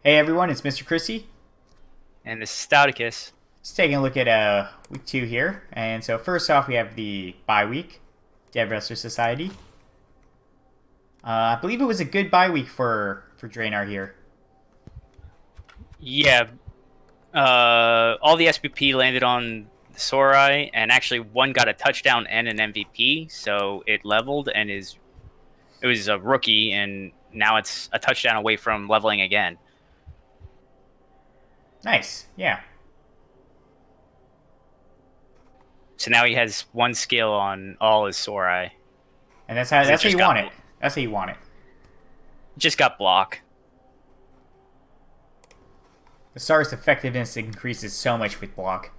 Hey everyone, it's Mr. Christie. And this is Stouticus. Just taking a look at week 2 here. And so first off, we have the bye week, Dev Wrestler Society. I believe it was a good bye week for Draenor here. Yeah, all the SPP landed on the Sorai, and actually one got a touchdown and an MVP, so it leveled and it was a rookie, and now it's a touchdown away from leveling again. Nice, yeah. So now he has one skill on all his Sorai And because that's how you want it. That's how you want it. just got block. The star's effectiveness increases so much with block.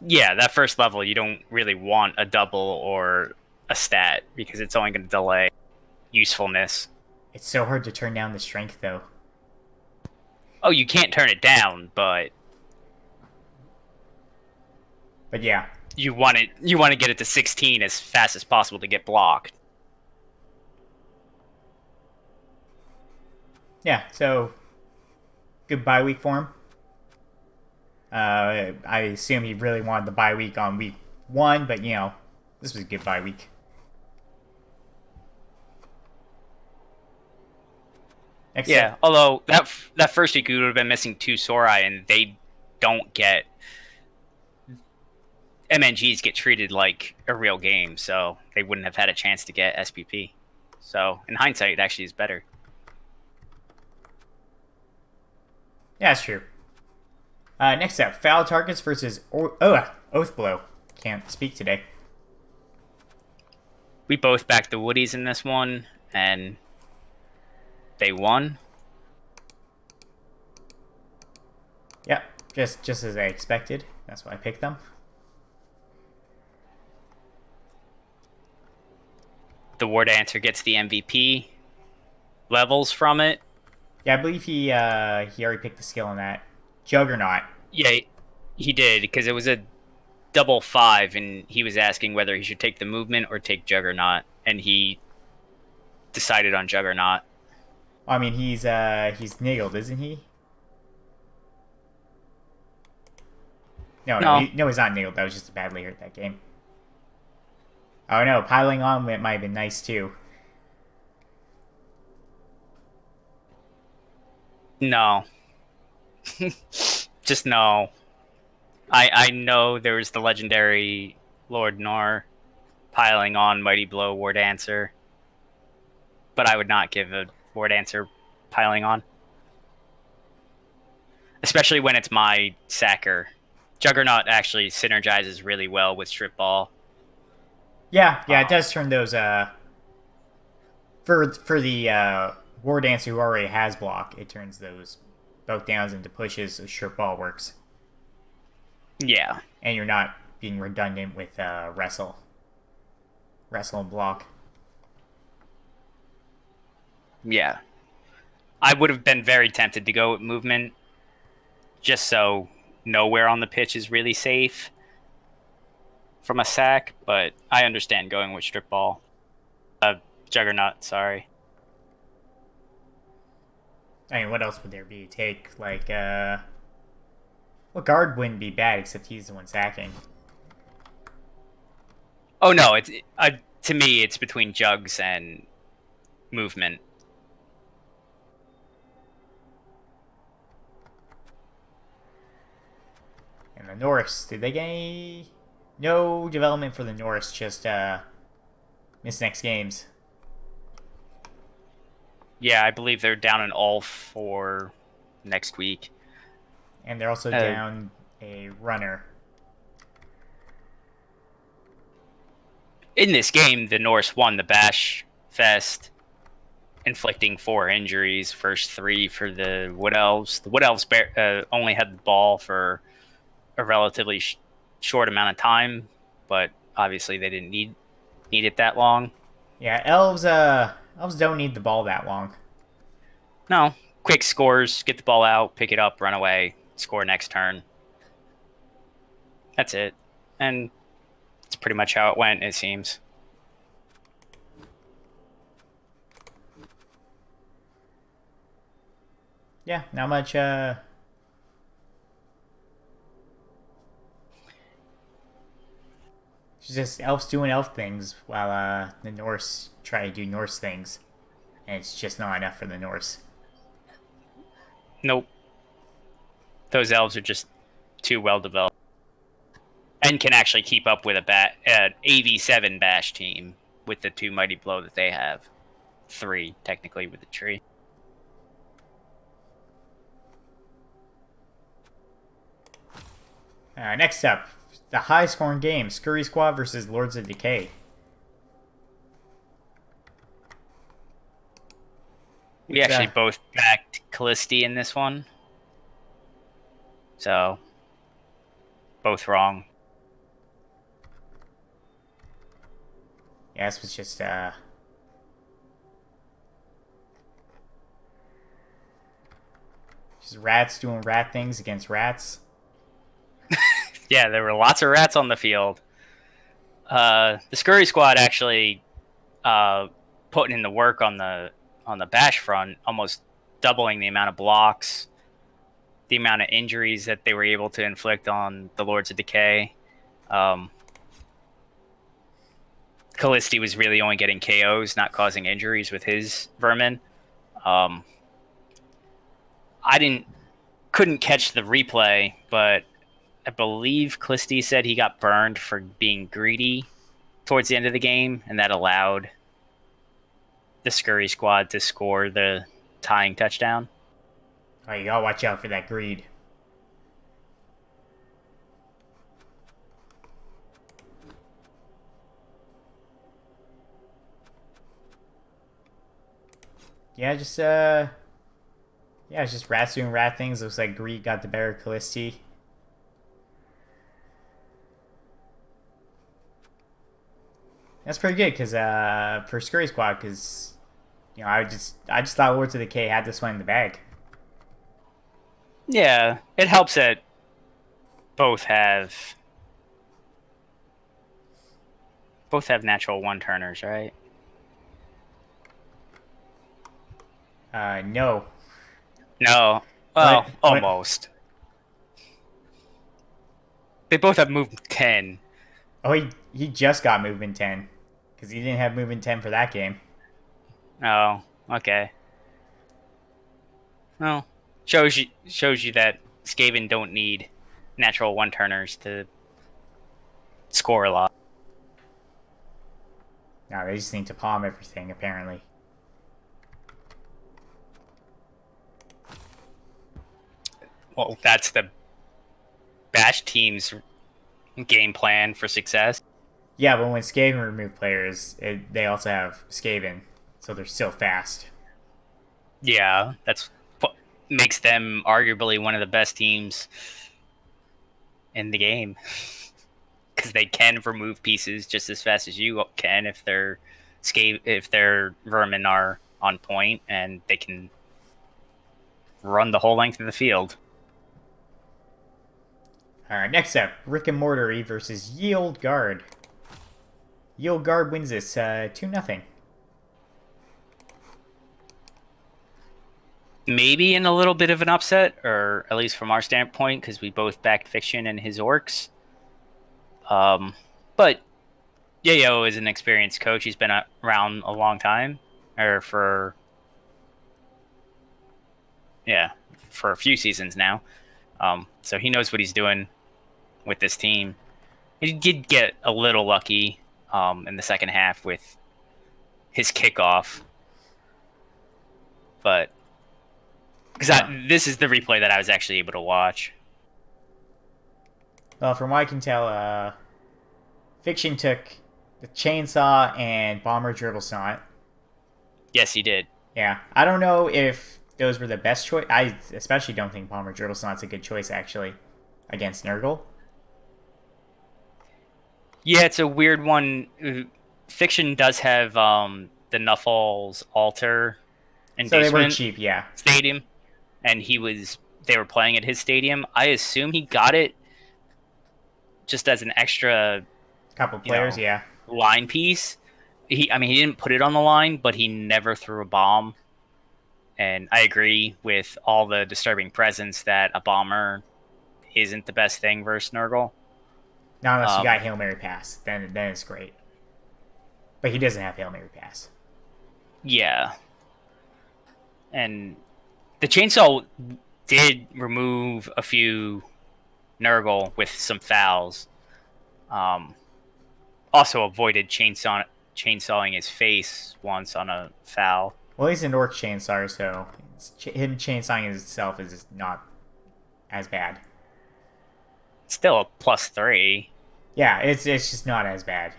Yeah, that first level you don't really want a double or a stat because it's only going to delay usefulness. It's so hard to turn down the strength though. Oh, you can't turn it down, but But yeah, you want to get it to 16 as fast as possible to get blocked. yeah. So good bye week for him. I assume he really wanted the bye week on week 1, but this was a good bye week. Yeah, Except although that first week we would have been missing two Sorai, and they don't get MNGs get treated like a real game, so they wouldn't have had a chance to get SPP. So in hindsight, it actually is better. yeah, that's true. Next up, foul targets versus Oath Blow. Can't speak today. We both backed the Woodies in this one, and they won. Yep, just as I expected. That's why I picked them. The War Dancer gets the MVP levels from it. Yeah, I believe he already picked the skill on that. Juggernaut. Yeah, he did because it was a double five, and he was asking whether he should take the movement or take Juggernaut, and he decided on Juggernaut. I mean, he's niggled, isn't he? No, no, No, no, he's not niggled. That was just a badly hurt that game. Oh no, piling on it might have been nice too. no, just no. I know there was the legendary Lord Nor piling on Mighty Blow War Dancer, but I would not give a War Dancer piling on, especially when it's my sacker. Juggernaut actually synergizes really well with Strip Ball. Yeah, it does turn those for the War Dancer who already has block, it turns those both downs into pushes so short ball works. Yeah, And you're not being redundant with wrestle and block. yeah. I would have been very tempted to go with movement, just so nowhere on the pitch is really safe from a sack, but I understand going with Strip Ball. Juggernaut, sorry. I mean, what else would there be? Take like well, guard wouldn't be bad except he's the one sacking. Oh no, it's to me it's between Jugs and movement. And the Norse, did they get any? No development for the Norse, just miss next games. Yeah, I believe they're down in all for next week. And they're also Uh, down a runner. in this game, the Norse won the Bash Fest, inflicting 4 injuries. First 3 for the Wood Elves. The Wood Elves only had the ball for a relatively short amount of time, but obviously they didn't need it that long. Yeah, elves don't need the ball that long. No, quick scores, get the ball out, pick it up, run away, score next turn. That's it. And it's pretty much how it went, it seems. Yeah, not much. It's just elves doing elf things while the Norse try to do Norse things, and it's just not enough for the Norse. Nope. Those elves are just too well developed and can actually keep up with an AV7 bash team with the 2 mighty blow that they have. 3 technically with the tree. Next up, the high scoring game: Scurry Squad versus Lords of Decay. We actually both backed Callisti in this one. So, both wrong. Yeah, this was just rats doing rat things against rats. Yeah, there were lots of rats on the field. The Scurry Squad actually putting in the work on the bash front, almost doubling the amount of blocks, the amount of injuries that they were able to inflict on the Lords of Decay. Callisti was really only getting KOs, not causing injuries with his vermin. I couldn't catch the replay, but I believe Callisti said he got burned for being greedy towards the end of the game, and that allowed the Scurry Squad to score the tying touchdown. Oh, you gotta watch out for that greed. Yeah, it's just rats doing rat things. Looks like greed got the better of Callisti. That's pretty good because for Scurry Squad, because I just thought Lords of the Decay had this one in the bag. Yeah, it helps that both have natural one turners, right? No. No, well, almost. They both have movement 10. Oh, he just got movement 10 because he didn't have movement 10 for that game. Oh, okay. Well, shows you that Skaven don't need natural one turners to score a lot. No, they just need to palm everything apparently. Well, that's the Bash team's game plan for success. Yeah, but when Skaven remove players, they also have Skaven, so they're still fast. Yeah, that's what makes them arguably one of the best teams in the game. Because they can remove pieces just as fast as you can if their vermin are on point, and they can run the whole length of the field. Alright, next up, Rick and Morty versus Yield Guard. Yield Guard wins this 2-0. Maybe in a little bit of an upset, or at least from our standpoint, because we both backed Fiction and his orcs. But Yayo is an experienced coach. He's been around a long time, or for a few seasons now. So he knows what he's doing with this team. He did get a little lucky in the second half with his kickoff, but because this is the replay that I was actually able to watch. Well, from what I can tell, Fiction took the chainsaw and Bomber Dribble Snot. Yes, he did. Yeah, I don't know if those were the best choice. I especially don't think Bomber Dribble Snot's a good choice, actually, against Nurgle. Yeah, it's a weird one. Fiction does have the Nuffles altar and so they were cheap, yeah. Stadium, and they were playing at his stadium. I assume he got it just as an extra Couple players, yeah. line piece. He didn't put it on the line, but he never threw a bomb And I agree with all the disturbing presence that a bomber isn't the best thing versus Nurgle. Not unless you Um, got Hail Mary Pass, then it's great. But he doesn't have Hail Mary Pass. yeah. And the chainsaw did remove a few Nurgle with some fouls. Um, Also avoided chainsawing his face once on a foul. Well, he's an orc chainsaw, so him chainsawing himself is not as bad. Still a +3. Yeah, it's just not as bad.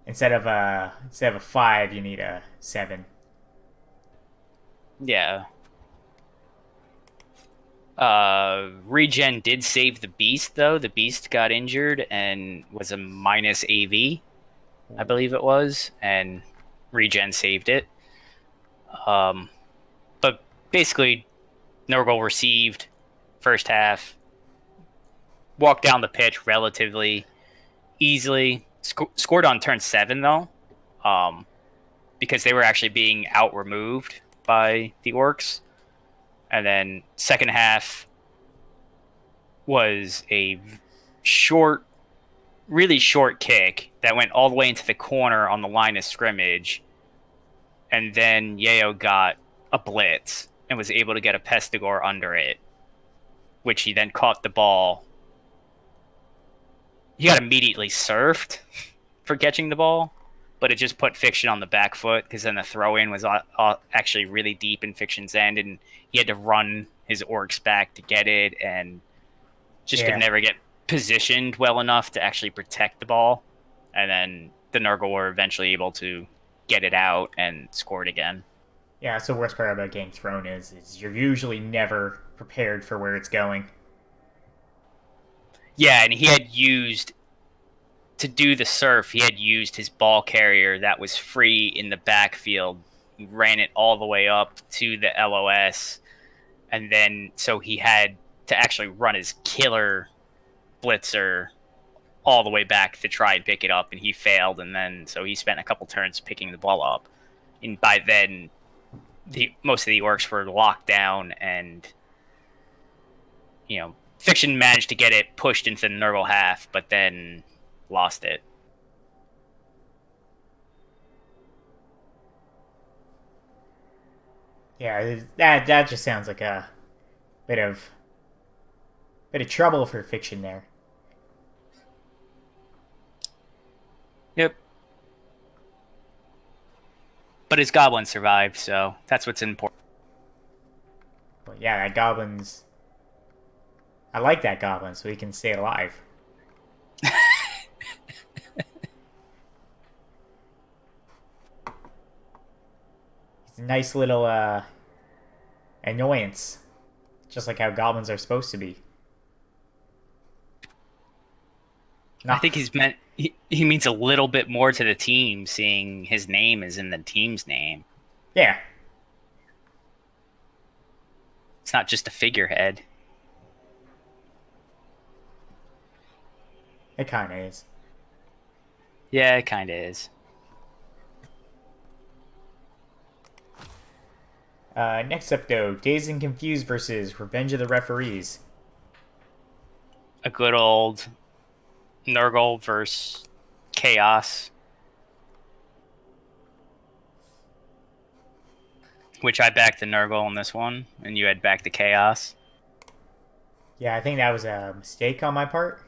Instead of a 5, you need a 7. Yeah. Regen did save the beast though. The beast got injured and was a minus AV, I believe it was, and Regen saved it. But basically, Nurgle received first half, walked down the pitch relatively easily. Scored on turn 7 though, because they were actually being out removed by the orcs. And then second half was a short, really short kick that went all the way into the corner on the line of scrimmage. And then Yeo got a blitz and was able to get a Pestigore under it, which he then caught the ball. He got immediately surfed for catching the ball, but it just put Fiction on the back foot because then the throw-in was actually really deep in Fiction's end, and he had to run his orcs back to get it, and just could never get positioned well enough to actually protect the ball. And then the Nurgle were eventually able to get it out and score it again. Yeah, that's the worst part about getting thrown is you're usually never prepared for where it's going. Yeah, and he had used, to do the surf, he had used his ball carrier that was free in the backfield. He ran it all the way up to the LOS, and then so he had to actually run his killer blitzer all the way back to try and pick it up, and he failed, and then so he spent a couple turns picking the ball up. And by then, most of the orcs were locked down, and Fiction managed to get it pushed into the Nurgle half, but then lost it. Yeah, that just sounds like a bit of trouble for Fiction there. Yep. But his goblin survived, so that's what's important. But yeah, that goblin's. I like that goblin, so he can stay alive. It's a nice little annoyance, just like how goblins are supposed to be. I think he means a little bit more to the team, seeing his name is in the team's name. Yeah. It's not just a figurehead. It kind of is. Yeah, it kind of is. Next up, though, Dazed and Confused versus Revenge of the Referees. A good old Nurgle versus Chaos. Which I backed the Nurgle on this one, and you had backed the Chaos. Yeah, I think that was a mistake on my part.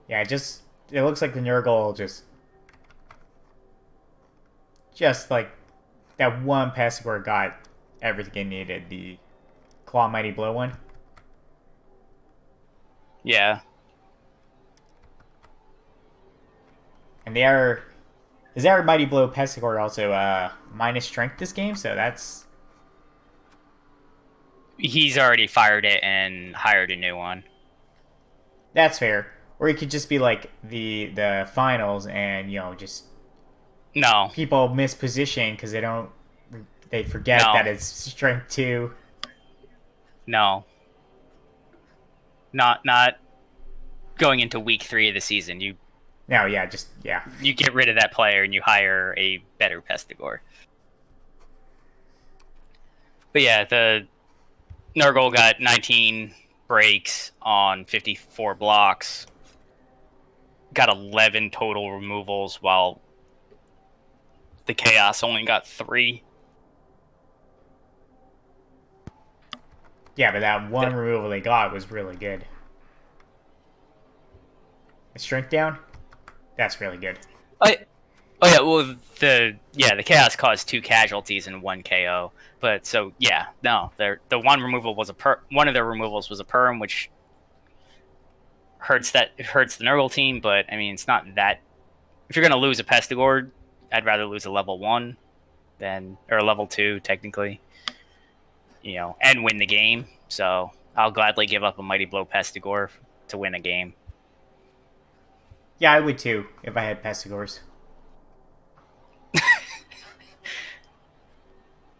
Yeah, it looks like the Nurgle just like that one passage where it got everything it needed, the Claw Mighty Blow one. Yeah. And is our Mighty Blow Pestigore also minus strength this game, so that's. He's already fired it and hired a new one. That's fair. Or it could just be like the finals, and just no people miss position because they forget that it's strength 2. No, not going into week 3 of the season. You No, yeah, just, yeah. You get rid of that player and you hire a better Pestigore. But yeah, the Nurgle got 19 breaks on 54 blocks. Got 11 total removals, while the Chaos only got 3. Yeah, but that one removal they got was really good. Strength down? That's really good. Oh yeah, well the Chaos caused 2 casualties and 1 KO. But so yeah, no, the one removal was one of their removals was a perm, which hurts the Nurgle team. But I mean, it's not that. If you're gonna lose a Pestigore, I'd rather lose a level 1 or a level 2 technically. And win the game. So I'll gladly give up a Mighty Blow Pestigore to win a game. Yeah, I would too if I had Pestigores.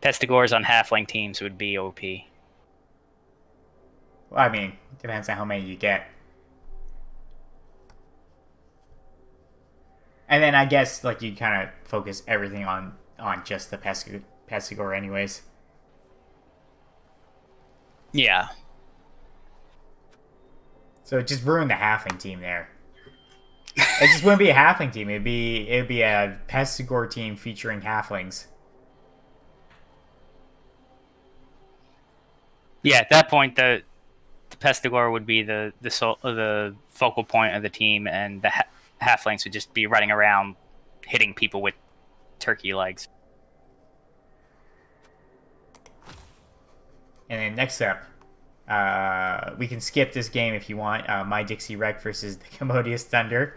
Pestigores on halfling teams would be OP. Well, I mean, depends on how many you get. And then I guess like you kind of focus everything on just the Pestigore anyways. Yeah. So it just ruined the halfling team there. It just wouldn't be a halfling team. It'd be a Pestigore team featuring halflings. Yeah, at that point, the Pestigore would be the focal point of the team, and the halflings would just be running around hitting people with turkey legs. And then next up, we can skip this game if you want. My Dixie Wreck versus the Commodious Thunder.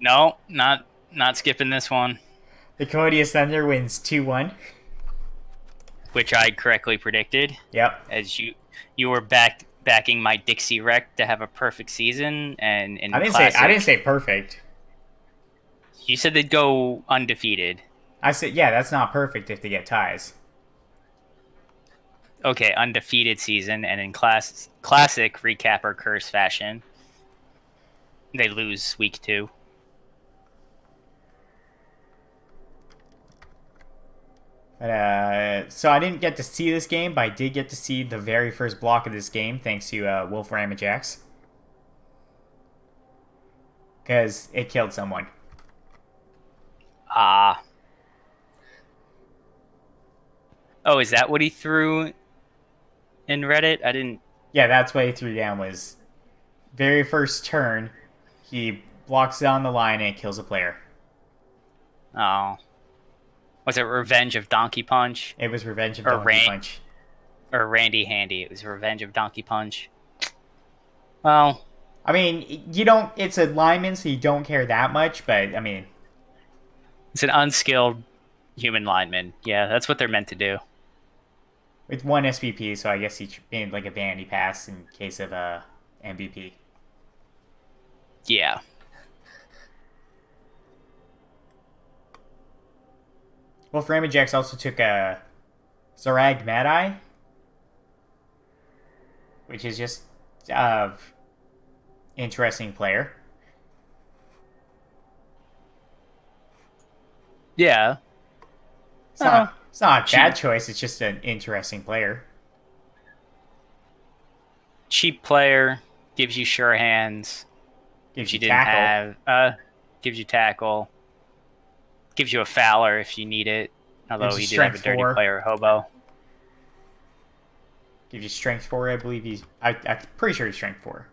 No, not skipping this one. The Commodious Thunder wins 2-1. Which I correctly predicted. Yep. As you were backing my Dixie Wreck to have a perfect season, and in I didn't say perfect. You said they'd go undefeated. I said, yeah, that's not perfect if they get ties. Okay, undefeated season, and in classic recap or curse fashion, they lose week 2. But, so I didn't get to see this game, but I did get to see the very first block of this game, thanks to Wolf Ramajax. Because it killed someone. Ah. Oh, is that what he threw in Reddit? I didn't... Yeah, that's what he threw down was very first turn, he blocks down the line and it kills a player. Oh. Was it Revenge of Donkey Punch? It was Revenge of Donkey Punch. Or Randy Handy. It was Revenge of Donkey Punch. Well... I mean, it's a lineman, so you don't care that much, but, I mean... It's an unskilled human lineman. Yeah, that's what they're meant to do. With 1 SVP, so I guess he made like a vanity pass in case of MVP. Yeah. Wolf Ramajax also took a Zarag Mad-Eye, which is just interesting player. Yeah. It's not a bad choice, it's just an interesting player. Cheap player, gives you sure hands. Gives you tackle. Gives you tackle. Gives you a Fowler if you need it. Although he did have a dirty player hobo. Gives you strength 4, I believe I'm pretty sure he's strength 4.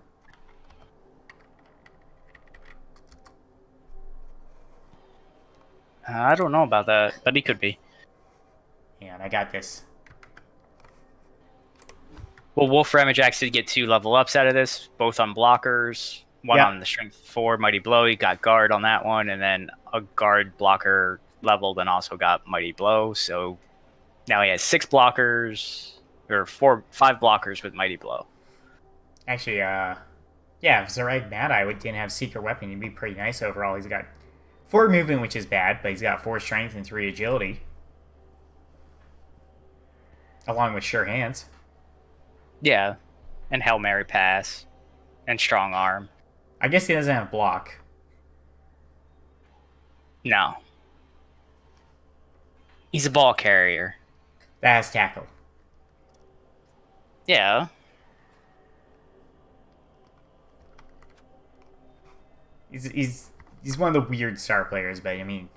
I don't know about that, but he could be. And I got this. Well, Wolf Ramajax did get 2 level ups out of this, both on blockers. One on the strength 4 Mighty Blow. He got guard on that one, and then a guard blocker leveled and also got Mighty Blow. So now he has 6 blockers, or 5 blockers with Mighty Blow. Actually, yeah, if Zarag Mad-Eye didn't have Secret Weapon, he'd be pretty nice overall. He's got 4 movement, which is bad, but he's got 4 strength and 3 agility. Along with sure hands. Yeah, and Hail Mary pass, and strong arm. I guess he doesn't have block. No. He's a ball carrier. That has tackle. Yeah. He's one of the weird star players, but I mean,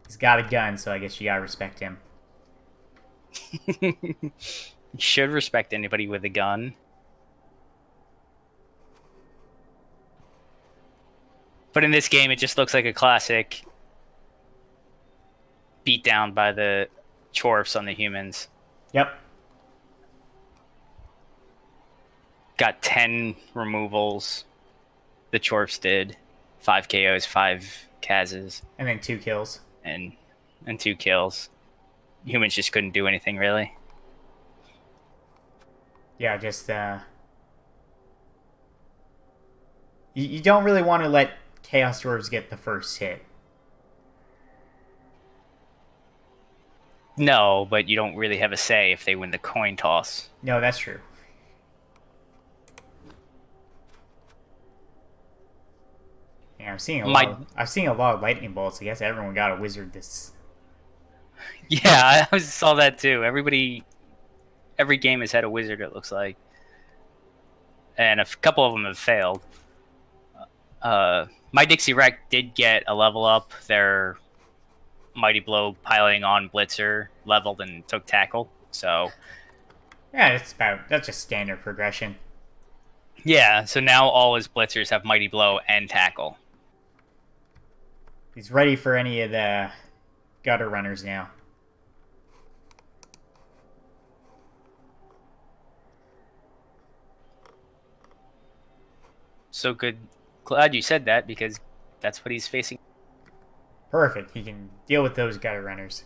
he's got a gun, so I guess you gotta respect him. You should respect anybody with a gun. But in this game, it just looks like a classic beat down by the chorfs on the humans. Yep. Got 10 removals. The chorfs did 5 KOs, 5 Kazes, And then 2 kills. and 2 kills. Humans just couldn't do anything really. Yeah, just you don't really want to let Chaos Dwarves get the first hit. No, but you don't really have a say if they win the coin toss. No, that's true. Yeah, I'm seeing a lot of lightning bolts. I guess everyone got a wizard this. Yeah, I saw that too. Every game has had a wizard, it looks like. And a couple of them have failed. My Dixie Wreck did get a level up. Their Mighty Blow piling on Blitzer leveled and took tackle. So Yeah, that's just standard progression. yeah, so now all his Blitzers have Mighty Blow and tackle. He's ready for any of the gutter runners now. So good. Glad you said that because that's what he's facing. Perfect. He can deal with those gutter runners.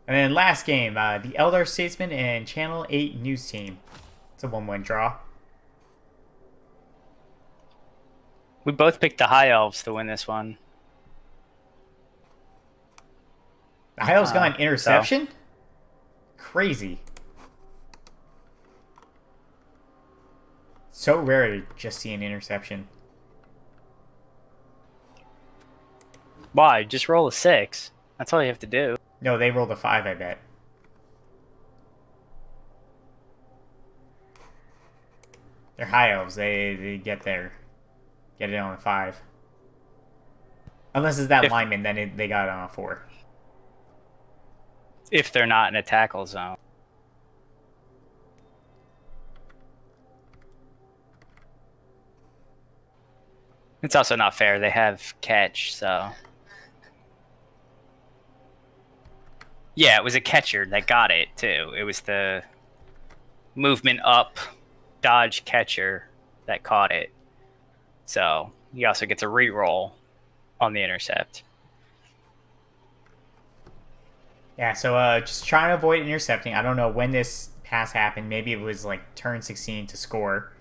And then last game, the Eldar Statesman and Channel 8 News Team. It's a 1-1 draw. We both picked the High Elves to win this one. The High Elves got an interception? Crazy. So rare to just see an interception. Why? Just roll a 6. That's all you have to do. No, they rolled a 5, I bet. They're High Elves. They get it on a 5. Unless it's that lineman, then they got it on a 4. If they're not in a tackle zone. It's also not fair. They have catch, so... Yeah, it was a catcher that got it, too. It was the movement up, dodge catcher that caught it. So, he also gets a reroll on the intercept. Yeah, so just trying to avoid intercepting. I don't know when this pass happened. Maybe it was like turn 16 to score.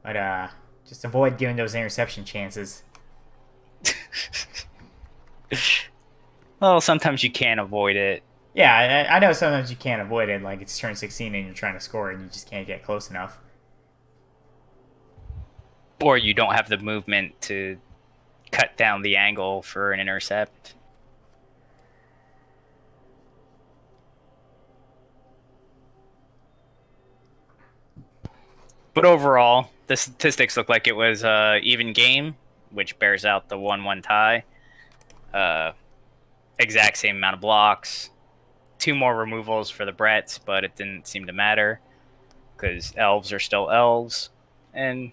But just avoid giving those interception chances. Well, sometimes you can't avoid it. Yeah, I know sometimes you can't avoid it. Like it's turn 16 and you're trying to score and you just can't get close enough. Or you don't have the movement to cut down the angle for an intercept. But overall, the statistics look like it was an even game, which bears out the 1-1 tie. Exact same amount of blocks. 2 more removals for the Bretts, but it didn't seem to matter because elves are still elves. And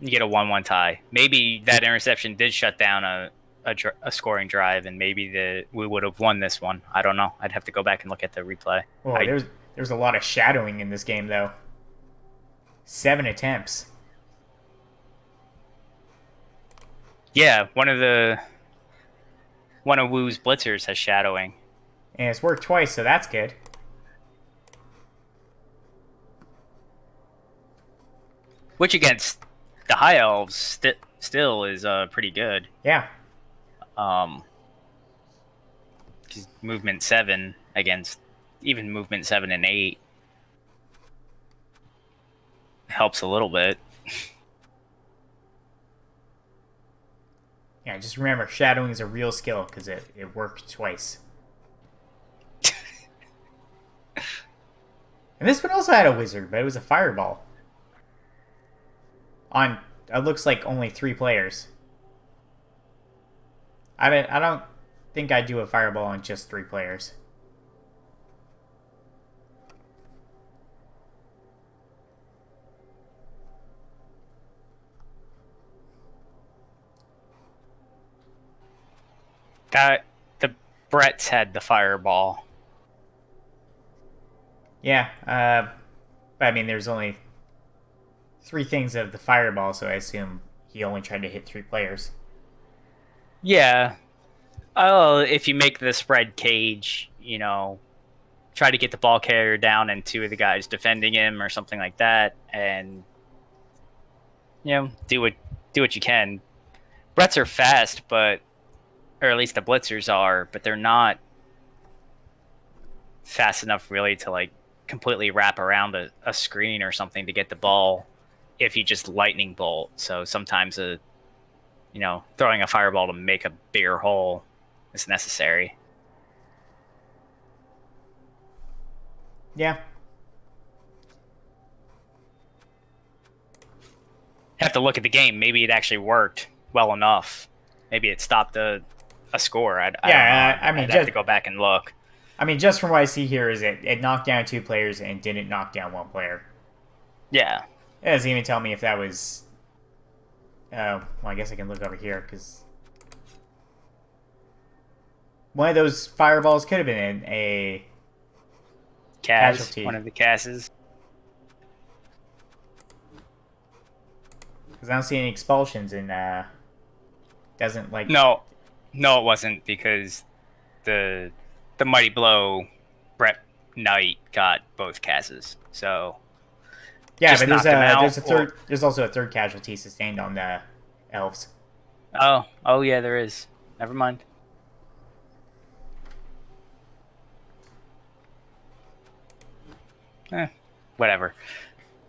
you get a 1-1 tie. Maybe that interception did shut down a scoring drive, and maybe we would have won this one. I don't know. I'd have to go back and look at the replay. Well, there's a lot of shadowing in this game, though. 7 attempts. Yeah, one of Wu's blitzers has shadowing. And it's worked twice, so that's good. Which against the High Elves still is pretty good. Yeah. Movement 7 against even movement 7 and 8. helps a little bit. Yeah, just remember, shadowing is a real skill because it worked twice. And this one also had a wizard, but it was a fireball. On, it looks like only 3 players. I don't think I'd do a fireball on just 3 players. The Bretts had the fireball. Yeah, but I mean, there's only 3 things of the fireball, so I assume he only tried to hit 3 players. Yeah. Oh, if you make the spread cage, try to get the ball carrier down and 2 of the guys defending him or something like that, and do what you can. Bretts are fast, or at least the blitzers are, but they're not fast enough really to like completely wrap around a screen or something to get the ball if you just lightning bolt. So sometimes throwing a fireball to make a bigger hole is necessary. Yeah. Have to look at the game. Maybe it actually worked well enough. Maybe it stopped a score. I don't know. I'd have to go back and look. I mean, just from what I see here, is it knocked down 2 players and didn't knock down 1 player. Yeah. It doesn't even tell me if that was... well, I guess I can look over here, because... one of those fireballs could have been a... casualty. One of the Casses. Because I don't see any expulsions and doesn't like... No, it wasn't, because the Mighty Blow Brett Knight got both Casses. So yeah, but there's also a third casualty sustained on the elves. Oh yeah, there is. Never mind. Whatever.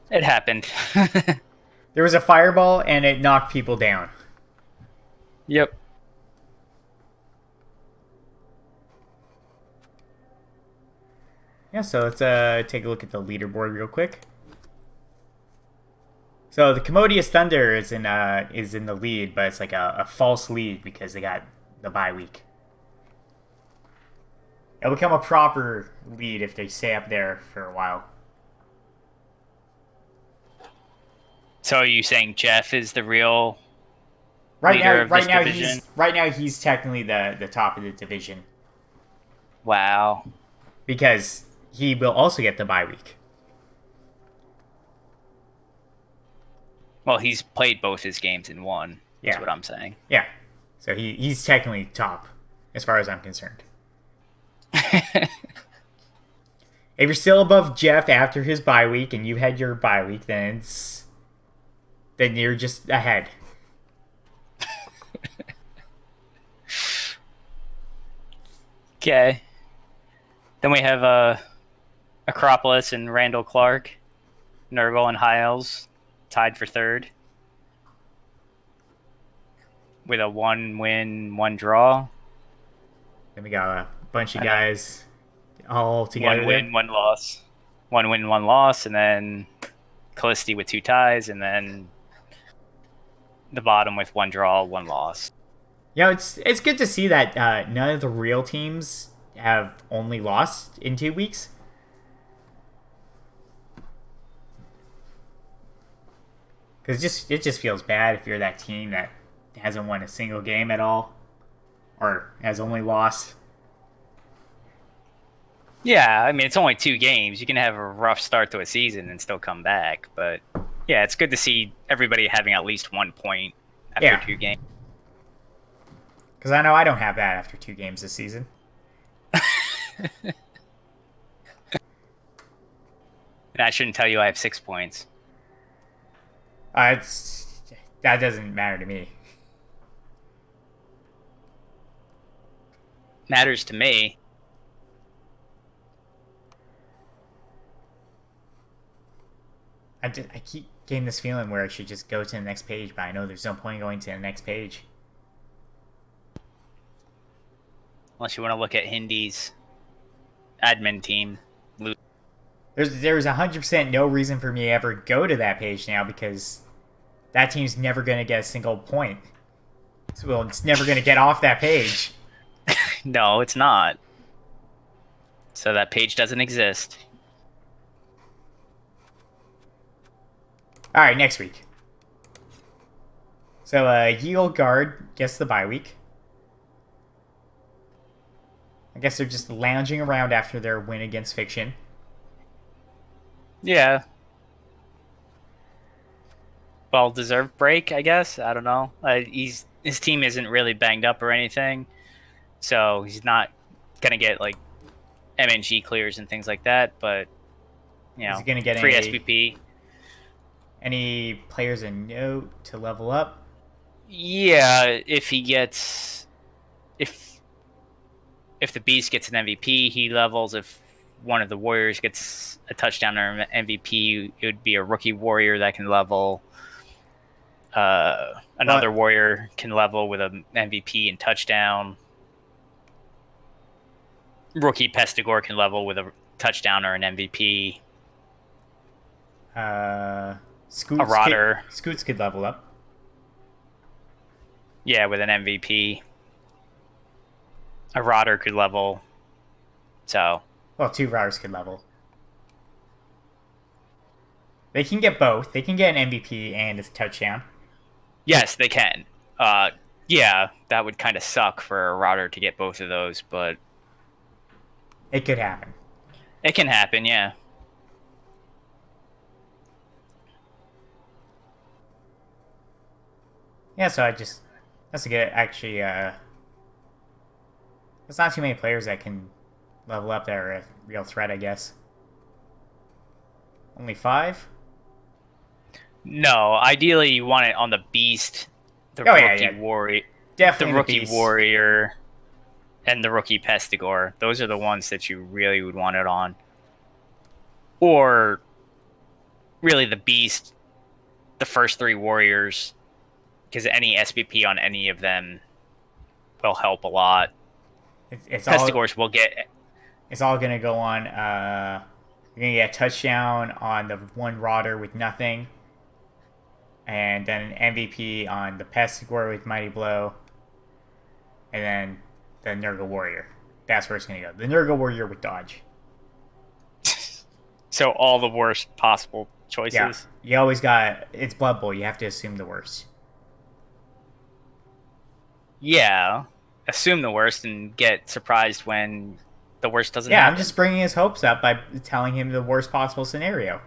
It happened. There was a fireball and it knocked people down. Yep. Yeah, so let's take a look at the leaderboard real quick. So the Commodious Thunder is in the lead, but it's like a false lead because they got the bye week. It'll become a proper lead if they stay up there for a while. So are you saying Jeff is the real leader of this division? Right now he's technically the top of the division. Wow. Because he will also get the bye week. Well, he's played both his games and won. Yeah. Is what I'm saying. Yeah. So he's technically top, as far as I'm concerned. If you're still above Jeff after his bye week and you had your bye week, then you're just ahead. Okay. Then we have Acropolis and Randall Clark. Nurgle and High Elves tied for 3rd. With a 1-win, 1-draw. Then we got a bunch of guys all together. 1 win, 1 loss. 1 win, 1 loss, and then Callisti with 2 ties, and then the bottom with 1 draw, 1 loss. Yeah, it's good to see that none of the real teams have only lost in 2 weeks. Because it just feels bad if you're that team that hasn't won a single game at all, or has only lost. Yeah, I mean, it's only 2 games. You can have a rough start to a season and still come back. But, yeah, it's good to see everybody having at least 1 point after 2 games. Because I know I don't have that after 2 games this season. And I shouldn't tell you I have 6 points. That doesn't matter to me. Matters to me. I keep getting this feeling where I should just go to the next page, but I know there's no point going to the next page. Unless you want to look at Hindy's admin team. There's 100% no reason for me to ever go to that page now because that team's never going to get a single point. So it's never going to get off that page. No, it's not. So that page doesn't exist. All right, next week. So Yield Guard gets the bye week. I guess they're just lounging around after their win against Fiction. Yeah. Well-deserved break, I guess. I don't know. His team isn't really banged up or anything, so he's not gonna get like MNG clears and things like that. But is he gonna get free SPP? Any players a note to level up? Yeah, if he gets if the Beast gets an MVP, he levels. If one of the Warriors gets a touchdown or an MVP, it would be a rookie Warrior that can level. Another Warrior can level with an MVP and touchdown. Rookie Pestigore can level with a touchdown or an MVP. Scoots could level up. Yeah, with an MVP. A Rodder could level. So. Well, 2 Rodders could level. They can get both. They can get an MVP and a touchdown. Yes, they can. Yeah, that would kind of suck for a Rodder to get both of those, but... It could happen. It can happen, yeah. Yeah, so that's a good, actually, there's not too many players that can level up that are a real threat, I guess. Only 5? No, ideally you want it on the Beast, the rookie Warrior, definitely the rookie Warrior, and the rookie Pestigore. Those are the ones that you really would want it on. Or really the Beast, the first 3 Warriors, because any SPP on any of them will help a lot. Pestigores will get... It's all going to go on... you're going to get a touchdown on the 1 Rodder with nothing. And then an MVP on the Pestigore with Mighty Blow. And then the Nurgle Warrior. That's where it's going to go. The Nurgle Warrior with Dodge. So all the worst possible choices? Yeah. You always got... It's Blood Bowl. You have to assume the worst. Yeah. Assume the worst and get surprised when the worst doesn't happen. happen. I'm just bringing his hopes up by telling him the worst possible scenario.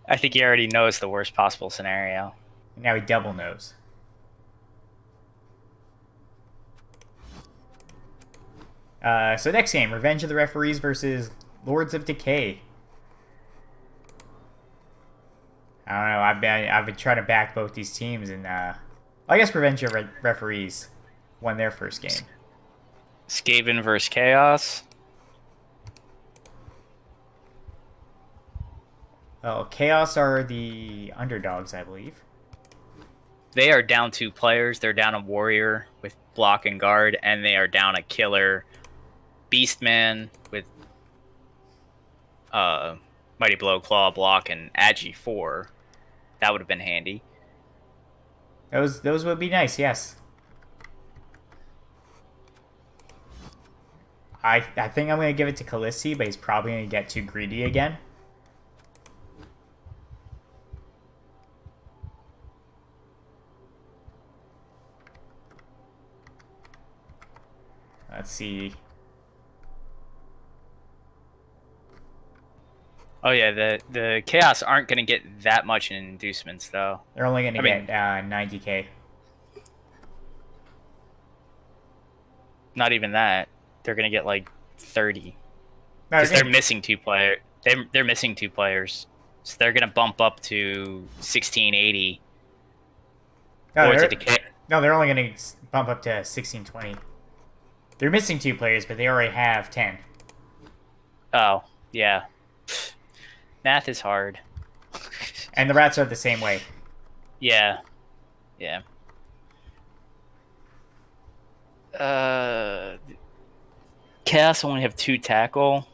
I think he already knows the worst possible scenario. Now he double knows. So next game, Revenge of the Referees versus Lords of Decay. I don't know. I've been trying to back both these teams, and I guess Revenge of Referees won their first game. Skaven versus Chaos. Well, Chaos are the underdogs, I believe. They are down 2 players. They're down a Warrior with block and guard, and they are down a killer Beastman with Mighty Blow, Claw, Block, and Agi 4. That would have been handy. Those would be nice, yes. I think I'm going to give it to Khaleesi, but he's probably going to get too greedy again. Let's see. Oh yeah, the Chaos aren't going to get that much in inducements though. They're only going to get 90k. Not even that. They're going to get like 30. Because they're missing 2 players. They're missing 2 players, so they're going to bump up to 1680. No, they're only going to bump up to 1620. They're missing 2 players, but they already have 10. Oh, yeah. Math is hard. And the rats are the same way. Yeah. Yeah. Chaos only have 2 tackle.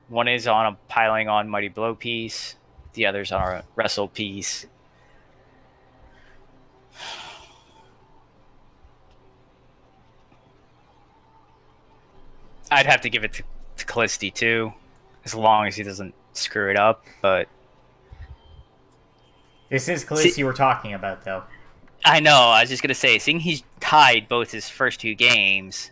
One is on a piling on Mighty Blow piece. The other's on a wrestle piece. I'd have to give it to Callisti too, as long as he doesn't screw it up. But This is Callisti we're talking about, though. I know. I was just gonna say, seeing he's tied both his first 2 games.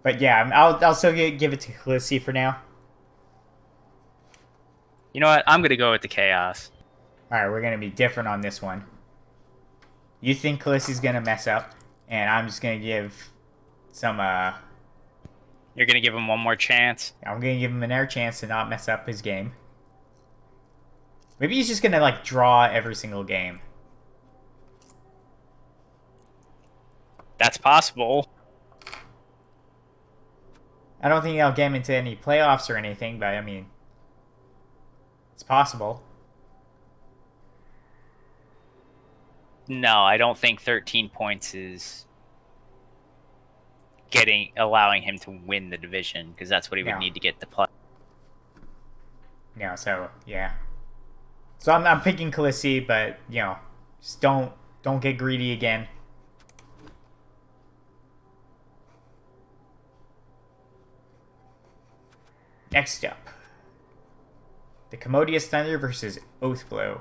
But yeah, I'll still give it to Callisti for now. You know what? I'm gonna go with the Chaos. Alright, we're going to be different on this one. You think Callisti's going to mess up, and I'm just going to give some, You're gonna give him one more chance? I'm going to give him an air chance to not mess up his game. Maybe he's just going to, like, draw every single game. That's possible. I don't think I'll get him into any playoffs or anything, but, I mean, it's possible. No, I don't think 13 points is allowing him to win the division, because that's what he would need to get the play. Yeah, so, yeah. So I'm picking Callisti, but, you know, just don't get greedy again. Next up, the Commodious Thunder versus Oathblow.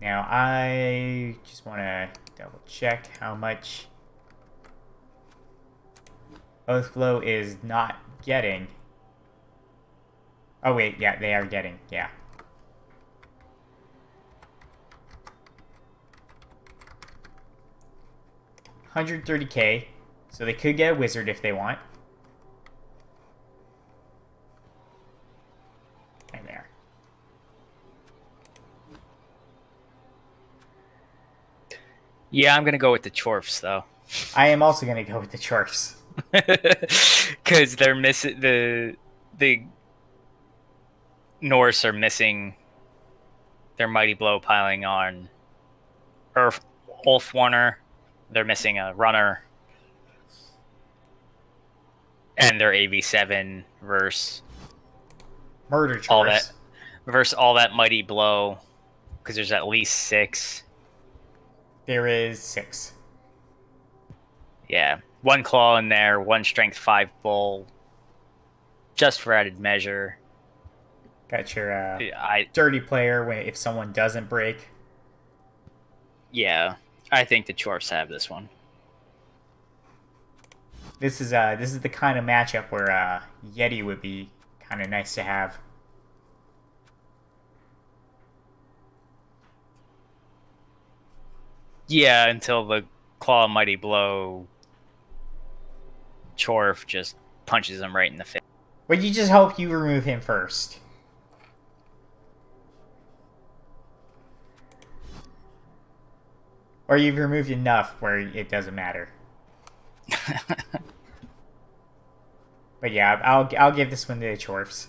Now, I just want to double check how much Oathblow is not getting. Oh, wait, yeah, they are getting, yeah. $130K, so they could get a wizard if they want. And there. Yeah, I'm gonna go with the Chorfs though. I am also gonna go with the Chorfs. Because they're missing the Norse are missing their Mighty Blow piling on Ulfwarner. They're missing a runner. And their AV7 versus Murder Chorfs. All that Mighty Blow. Because there's at least 6. There is 6. Yeah. 1 claw in there, 1 strength 5 bull. Just for added measure. Got your dirty player if someone doesn't break. Yeah. I think the Chorfs have this one. This is the kind of matchup where Yeti would be kind of nice to have. Yeah, until the Claw Mighty Blow Chorf just punches him right in the face. But you just hope you remove him first. Or you've removed enough where it doesn't matter. But yeah, I'll give this one to the Chorfs.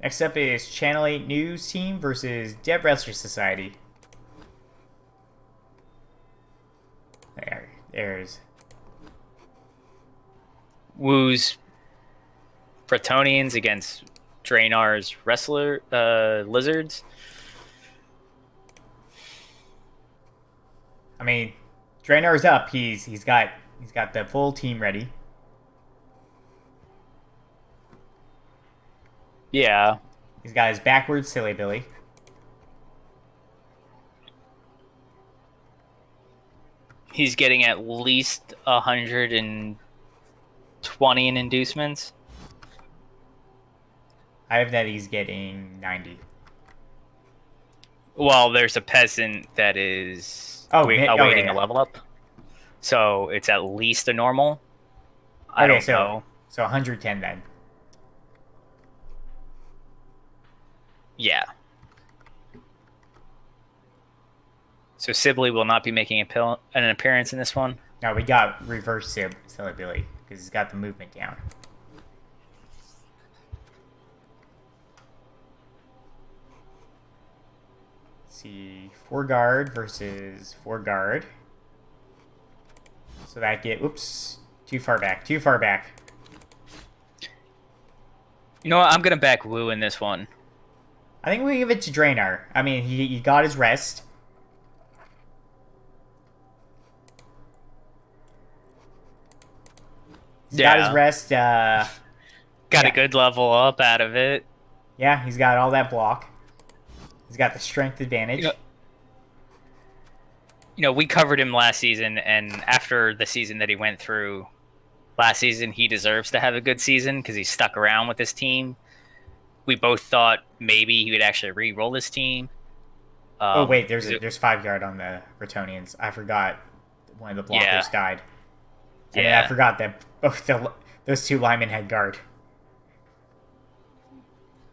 Next up is Channel 8 News Team versus Dead Wrestler Society. There's Wu's Bretonians against Draenar's Lizards. I mean, Draenar's up. He's got the full team ready. Yeah. He's got his backwards silly Billy. He's getting at least 120 in inducements. I have that he's getting 90. Well, there's a peasant that is awaiting a level up. So it's at least a normal. I don't know. So 110 then. Yeah. So Sibley will not be making an appearance in this one. No, we got reverse Silly Billy because he's got the movement down. Let's see, 4 guard versus 4 guard. So that oops, too far back. You know what? I'm gonna back Wu in this one. I think we give it to Draenor. I mean, he got his rest. He's got his rest. Got a good level up out of it. Yeah, he's got all that block. He's got the strength advantage. We covered him last season, and after the season that he went through last season, he deserves to have a good season because he stuck around with this team. We both thought maybe he would actually re-roll this team. Oh wait, there's 5 guard on the Bretonians. I forgot one of the blockers died. And I forgot that both those 2 linemen had guard.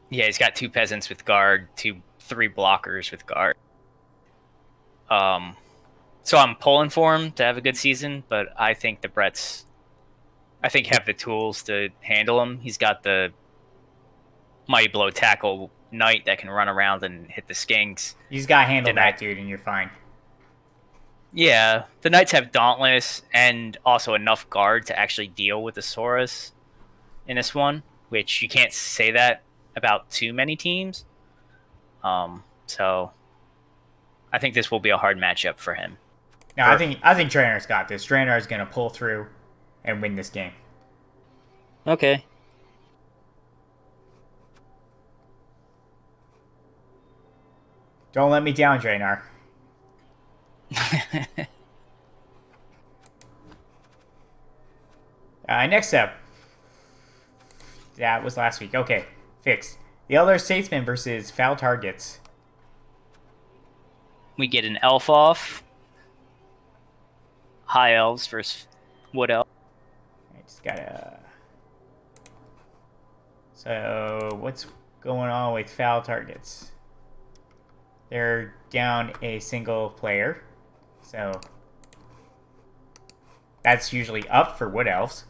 Yeah, he's got 2 peasants with guard, 3 blockers with guard. So I'm pulling for him to have a good season, but I think the Bretts, have the tools to handle him. He's got the Mighty Blow tackle knight that can run around and hit the skinks. You just gotta handle that dude and you're fine. Yeah, the Knights have Dauntless and also enough guard to actually deal with the Saurus in this one, which you can't say that about too many teams. So I think this will be a hard matchup for him. No, I think Draenor's got this. Draenor's gonna pull through and win this game. Okay. Don't let me down, Draenor. Next up. That was last week. Okay, fixed. The Elder Statesman versus Foul Targets. We get an elf off. High elves versus wood elf. I just gotta... So, what's going on with Foul Targets? They're down a single player. So, that's usually up for wood elves.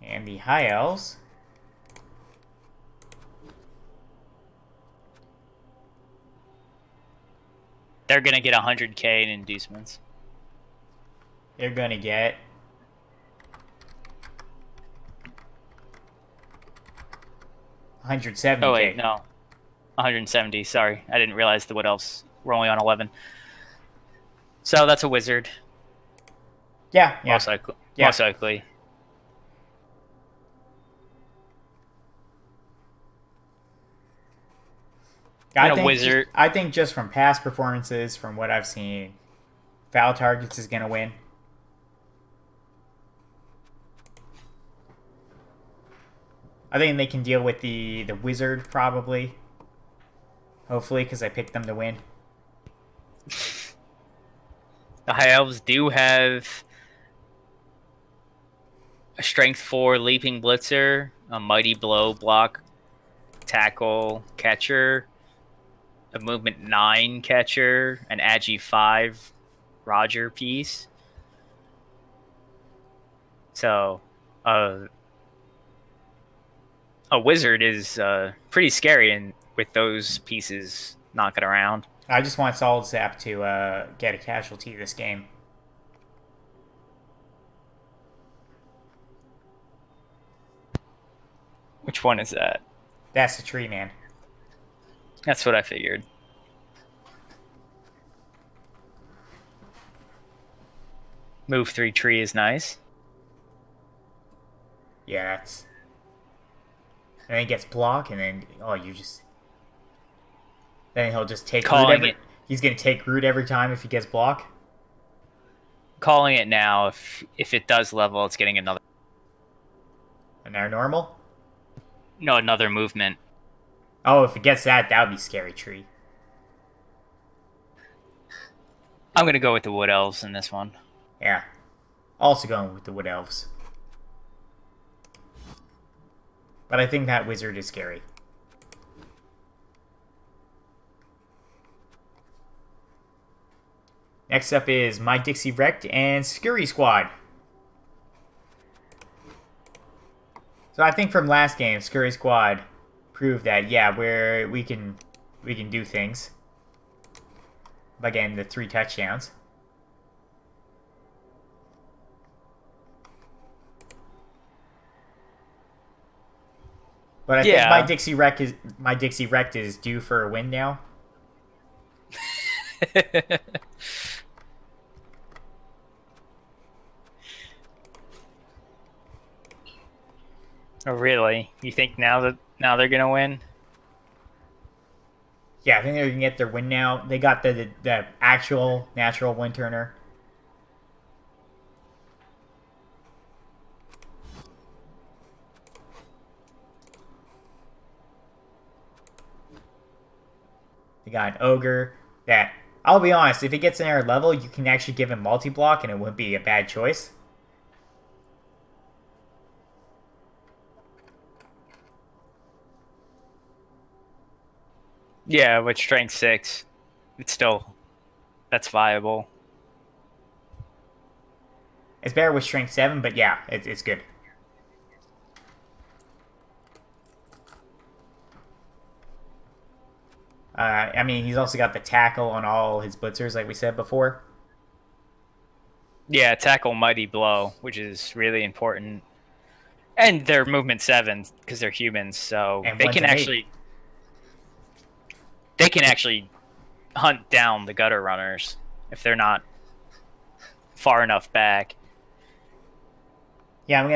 And the high elves. They're going to get 100k in inducements. They're going to get... $170K. Oh, wait, no. 170, sorry. I didn't realize the wood elves were only on 11. So that's a wizard. Yeah. Most likely. I think just from past performances, from what I've seen, Foul Targets is going to win. I think they can deal with the wizard, probably. Hopefully, because I picked them to win. The High Elves do have a Strength 4 Leaping Blitzer, a Mighty Blow block, tackle, catcher, a Movement 9 catcher, an Agi 5 Roger piece. So, a wizard is pretty scary with those pieces knocking around. I just want Solid Sap to get a casualty this game. Which one is that? That's the tree man. That's what I figured. Move 3 tree is nice. Yeah, that's... And then he gets block, and then you just... Then he'll just take root He's gonna take root every time if he gets block. Calling it now. If it does level, it's getting another. Another normal? No, another movement. Oh, if it gets that would be scary tree. I'm gonna go with the wood elves in this one. Yeah. Also going with the Wood Elves. But I think that wizard is scary. Next up is My Dixie Wrecked and Scurry Squad. So I think from last game, Scurry Squad proved that we can do things by getting the 3 touchdowns. But I think my Dixie Wrecked is due for a win now. Oh, really? You think now they're gonna win? Yeah, I think they're gonna get their win now. They got the actual natural wind turner. They got an ogre that, I'll be honest, if it gets an air level, you can actually give him multi-block and it wouldn't be a bad choice. Yeah, with strength 6, that's viable. It's better with strength 7, but yeah, it's good. I mean, he's also got the tackle on all his blitzers, like we said before. Yeah, tackle mighty blow, which is really important. And they're movement 7 because they're humans, so And they one's can an 8. actually hunt down the gutter runners if they're not far enough back. Yeah, I'm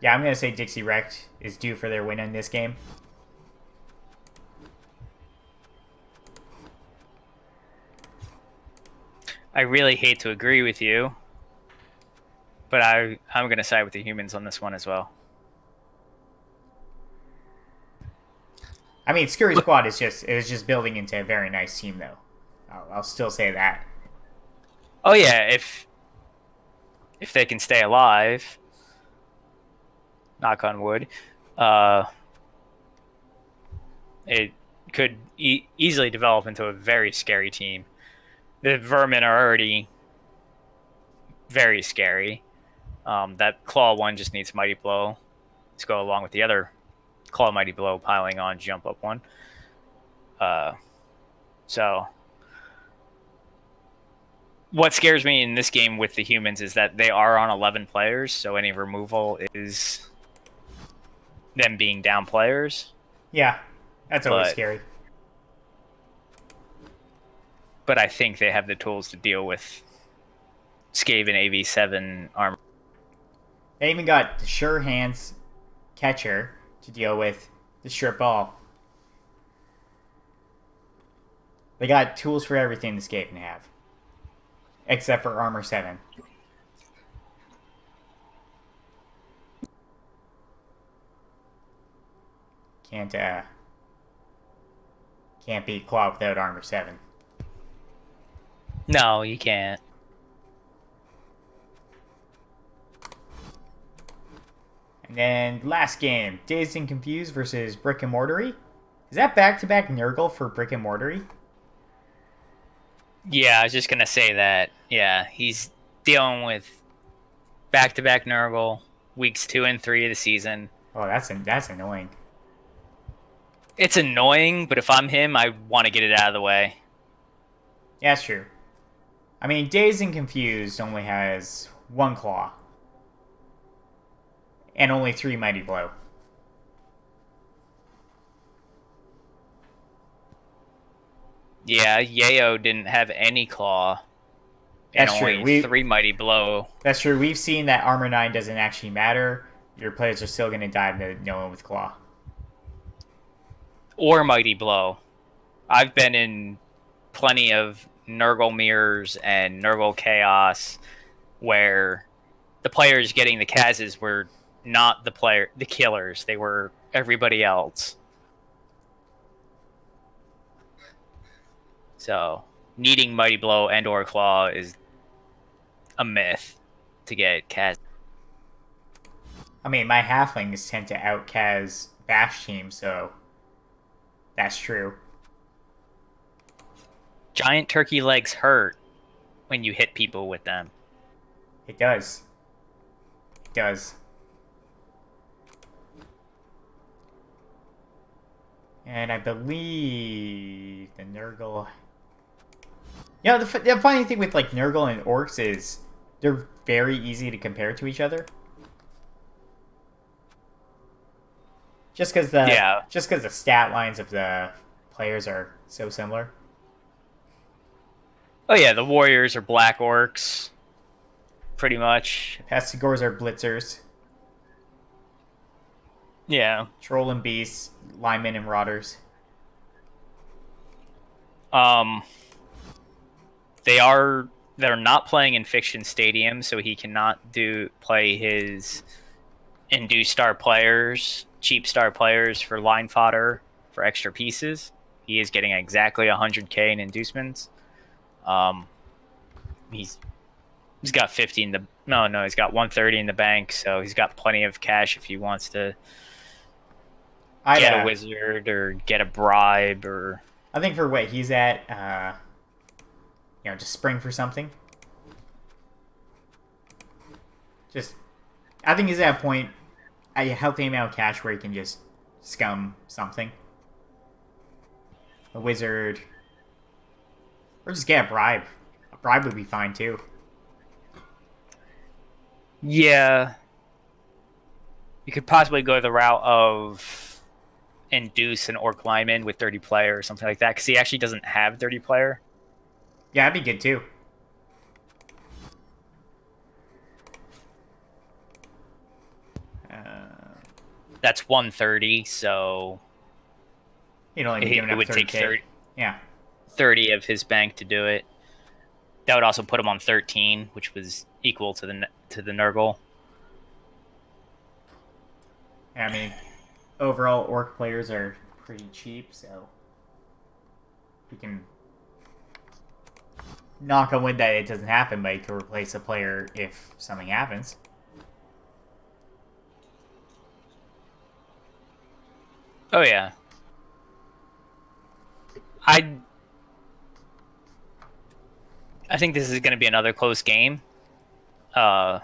gonna say Dixie Wrecked is due for their win in this game. I really hate to agree with you, but I'm going to side with the humans on this one as well. I mean, Scurry Squad is just building into a very nice team, though. I'll still say that. Oh yeah, if they can stay alive, knock on wood, it could easily develop into a very scary team. The vermin are already very scary. That claw one just needs mighty blow to go along with the other claw mighty blow piling on jump up one. So what scares me in this game with the humans is that they are on 11 players, so any removal is them being down players. Yeah, that's always scary. But I think they have the tools to deal with Skaven AV7 armor. They even got the Sure Hands catcher to deal with the strip ball. They got tools for everything the Skaven have. Except for Armor 7. Can't beat Claw without Armor 7. No, you can't. And then last game, Dazed and Confused versus Brick and Mortary. Is that back-to-back Nurgle for Brick and Mortary? Yeah, I was just gonna say that. Yeah, he's dealing with back-to-back Nurgle, weeks 2 and 3 of the season. Oh, that's annoying. It's annoying, but if I'm him, I want to get it out of the way. Yeah, that's true. I mean, Dazed and Confused only has 1 Claw. And only 3 Mighty Blow. Yeah, Yayo didn't have any claw. That's and true. Only 3 mighty blow. That's true. We've seen that Armor 9 doesn't actually matter. Your players are still going to die to no one with Claw. Or mighty blow. I've been in plenty of Nurgle mirrors and Nurgle chaos where the players getting the Kazes were not the killers. They were everybody else. So, needing Mighty Blow and or Claw is a myth. to get Kaz. I mean, my halflings tend to out-Kaz bash team, so that's true. Giant turkey legs hurt when you hit people with them. It does. It does. And I believe the Nurgle... You know, the funny thing with, like, Nurgle and Orcs is they're very easy to compare to each other. Just because the stat lines of the players are so similar. Oh yeah, the warriors are black orcs, pretty much. Pestigors are blitzers. Yeah. Troll and beasts, linemen and marauders. They're not playing in Fiction Stadium, so he cannot play his induced star players, cheap star players for line fodder for extra pieces. He is getting exactly 100k in inducements. He's got 50 in the he's got 130 in the bank, so he's got plenty of cash if he wants to get a wizard or get a bribe. Or I think for what he's at, just spring for something. I think he's at a point, a healthy amount of cash where he can just scum something. A wizard. Or just get a bribe. A bribe would be fine too. Yeah. You could possibly go the route of induce an orc lineman with 30 player or something like that, because he actually doesn't have 30 player. Yeah, that'd be good too. That's 130, so you'd only be giving up 30K. Take 30, yeah, 30 of his bank to do it. That would also put him on 13, which was equal to the Nurgle. I mean, overall, orc players are pretty cheap, so we can knock on wood that it doesn't happen, but you can replace a player if something happens. Oh yeah. I think this is going to be another close game. I'm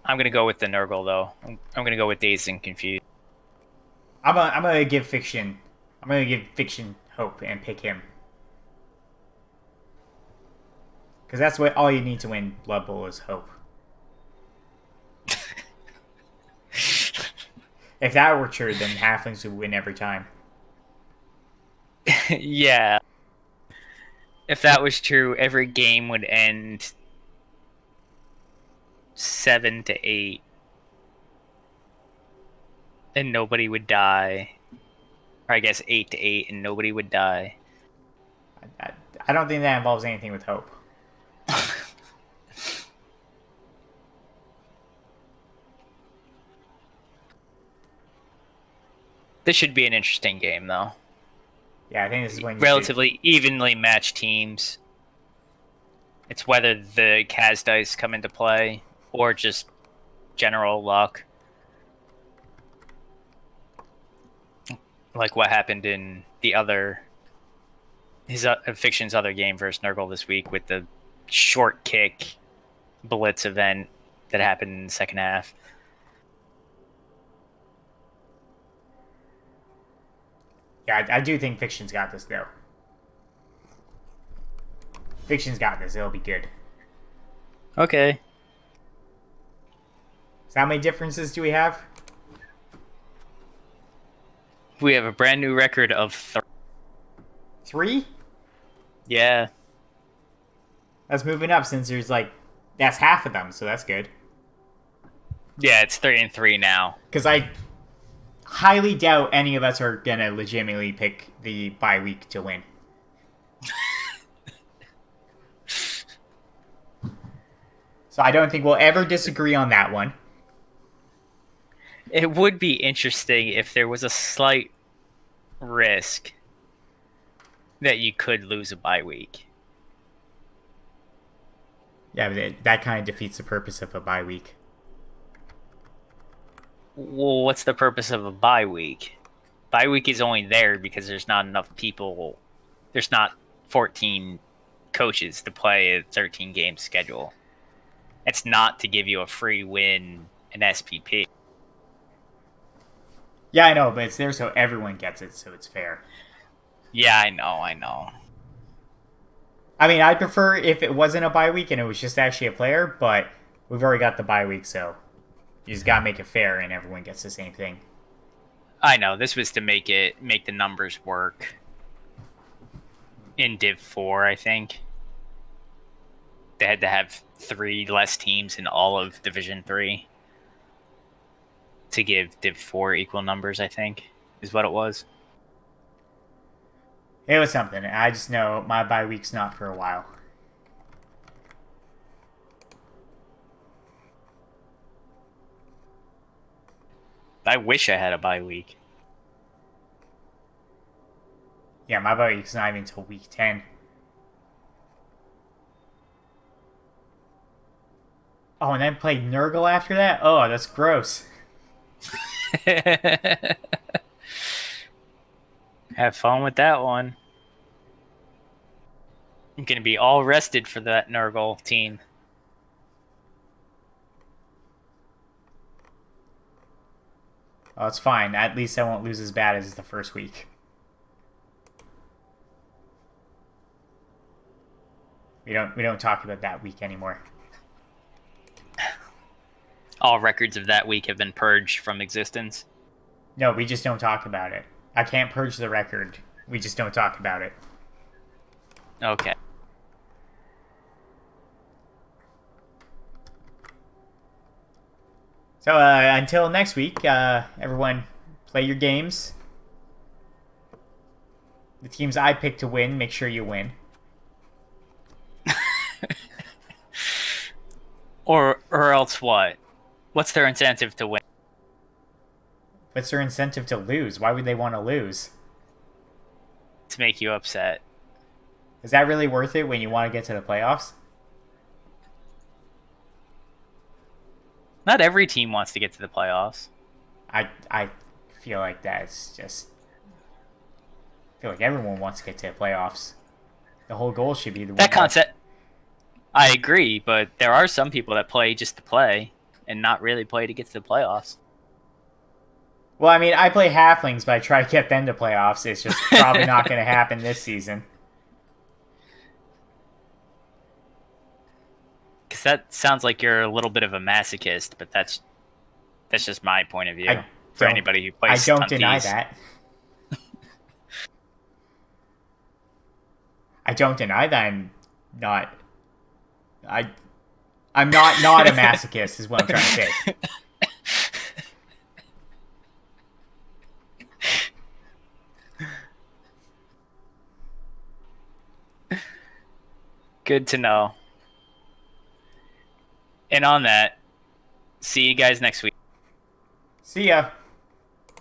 going to go with the Nurgle, though. I'm going to go with Dazed and Confused. I'm going to give Fiction hope and pick him. Because that's what all you need to win Blood Bowl is hope. If that were true, then Halflings would win every time. Yeah. If that was true, every game would end 7-8. And nobody would die. Or I guess 8-8 and nobody would die. I don't think that involves anything with hope. This should be an interesting game, though. Yeah, I think this is when relatively evenly matched teams. It's whether the Kaz dice come into play or just general luck. Like what happened in Fiction's other game versus Nurgle this week with the short kick blitz event that happened in the second half. Yeah, I do think Fiction's got this, though. Fiction's got this. It'll be good. Okay. So how many differences do we have? We have a brand new record of 3? Yeah. That's moving up since that's half of them, so that's good. Yeah, it's 3-3 now. Because I highly doubt any of us are going to legitimately pick the bye week to win. So I don't think we'll ever disagree on that one. It would be interesting if there was a slight risk that you could lose a bye week. Yeah, but that kind of defeats the purpose of a bye week. Well, what's the purpose of a bye week? Bye week is only there because there's not enough people. There's not 14 coaches to play a 13 game schedule. It's not to give you a free win in SPP. Yeah, I know, but it's there so everyone gets it, so it's fair. Yeah, I know. I mean, I'd prefer if it wasn't a bye week and it was just actually a player, but we've already got the bye week, so you just gotta make it fair and everyone gets the same thing. I know. This was to make the numbers work in Div 4, I think. They had to have 3 less teams in all of Division 3 to give Div 4 equal numbers, I think, is what it was. It was something. I just know my bye week's not for a while. I wish I had a bye week. Yeah, my bye week's not even until week 10. Oh, and then play Nurgle after that? Oh, that's gross. Have fun with that one. I'm going to be all rested for that Nurgle team. Oh, it's fine. At least I won't lose as bad as the first week. We don't talk about that week anymore. All records of that week have been purged from existence. No, we just don't talk about it. I can't purge the record. We just don't talk about it. Okay. So until next week, everyone play your games. The teams I pick to win, make sure you win. Or else what? What's their incentive to win? What's their incentive to lose? Why would they want to lose? To make you upset. Is that really worth it when you want to get to the playoffs? Not every team wants to get to the playoffs. I feel like that's just... I feel like everyone wants to get to the playoffs. The whole goal should be the that concept. I agree, but there are some people that play just to play and not really play to get to the playoffs. Well, I mean, I play halflings, but I try to get them to playoffs. It's just probably not going to happen this season. Because that sounds like you're a little bit of a masochist, but that's just my point of view. For anybody who plays I don't deny that. I don't deny that I'm not a masochist is what I'm trying to say. Good to know. And on that, see you guys next week. See ya.